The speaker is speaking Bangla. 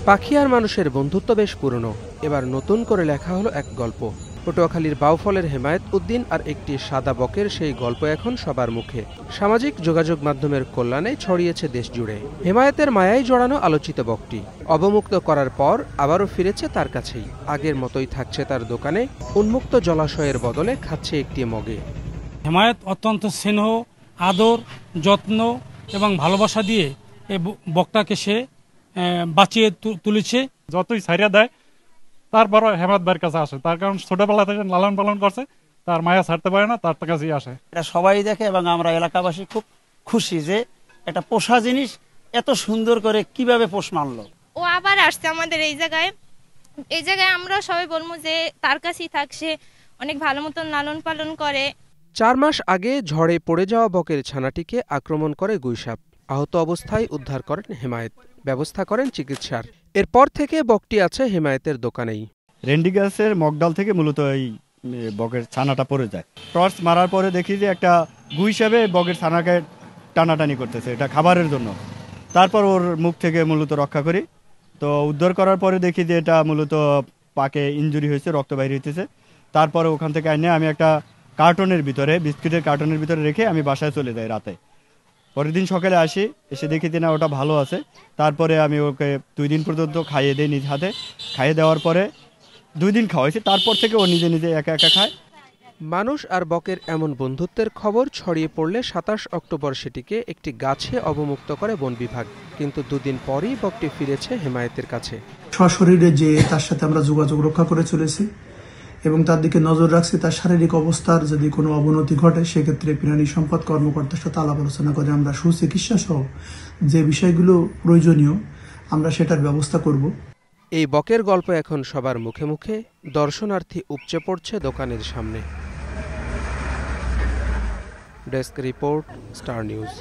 পাখি আর মানুষের বন্ধুত্ব বেশ পুরনো। এবার নতুন করে লেখা হলো এক গল্প। পটুয়াখালীর বাউফলের হেমায়েত উদ্দিন আর একটি সাদা বকের সেই গল্প এখন সবার মুখে। সামাজিক যোগাযোগ মাধ্যমের কল্যাণে ছড়িয়েছে দেশ জুড়ে। হেমায়েতের মায়ায় জড়ানো আলোচিত বকটি অবমুক্ত করার পর আবারও ফিরেছে তার কাছেই। আগের মতোই থাকছে তার দোকানে, উন্মুক্ত জলাশয়ের বদলে খাচ্ছে একটি মগে। হেমায়েত অত্যন্ত স্নেহ, আদর, যত্ন এবং ভালোবাসা দিয়ে এই বকটাকে সে বাঁচিয়ে তুলেছে। যতই ছাইরা দেয় তারপরও হেমায়েত ভাইয়ের কাছে আসে, তার কারণ ছোটবেলা থেকে লালন পালন করছে, তার মায়া ছাড়তে পারে না, তার কাছেই আসে। এটা সবাই দেখে এবং আমরা এলাকাবাসী খুব খুশি যে একটা পোষা জিনিস এত সুন্দর করে কিভাবে পোষ মানলো। ও আবার আসছে আমাদের এই জায়গায় আমরা সবাই বলবো যে তার কাছেই থাকছে, অনেক ভালো মতন লালন পালন করে। 4 মাস আগে ঝড়ে পড়ে যাওয়া বকের ছানাটিকে আক্রমণ করে গুইসাপ। আহত অবস্থায় উদ্ধার করেন হেমায়েত, ব্যবস্থা করেন চিকিৎসার। এরপর থেকে বকটি আছে হেমায়েতের দোকানেই। রেন্ডি গাছের মগডাল থেকে মূলত এই বকের ছানাটা পড়ে যায়। টর্চ মারার পরে দেখি যে একটা গুইসাপে বকের ছানাকে টানাটানি করতেছে, এটা খাবারের জন্য। তারপর ওর মুখ থেকে মূলত রক্ষা করি। তো উদ্ধার করার পরে দেখি যে এটা মূলত পাকে ইনজুরি হয়েছে, রক্ত বাইরে হইতেছে। তারপরে ওখান থেকে এনে আমি একটা কার্টনের ভিতরে, বিস্কুটের কার্টনের ভিতরে রেখে আমি বাসায় চলে যাই রাতে। পরের দিন সকালে আসি, এসে দেখি যে না ওটা ভালো আছে। তারপরে আমি ওকে 2 দিন পর্যন্ত খাইয়ে দিই নিজ হাতে। খাইয়ে দেওয়ার পরে 2 দিন খাওয়াইছি, তারপর থেকে ও নিজে নিজে একা একা খায়। মানুষ আর বকের এমন বন্ধুত্বের খবর ছড়িয়ে পড়লে 27 অক্টোবর সেটিকে একটি গাছে অবমুক্ত করে বন বিভাগ। কিন্তু 2 দিন পরই বকটি ফিরেছে হেমায়েতের কাছে। সশরীরে যে তার সাথে আমরা যোগাযোগ রক্ষা করে চলেছি এবং তার দিকে নজর রাখছি। তার শারীরিক অবস্থার যদি কোনো অবনতি ঘটে সেক্ষেত্রে প্রাণী সম্পদ কর্মকর্তার সাথে আলাপ আলোচনা করে আমরা সুচিকিৎসা সহ যে বিষয়গুলো প্রয়োজনীয় আমরা সেটার ব্যবস্থা করব। এই বকের গল্প এখন সবার মুখে মুখে, দর্শনার্থী উপচে পড়ছে দোকানের সামনে। Desk report, star news.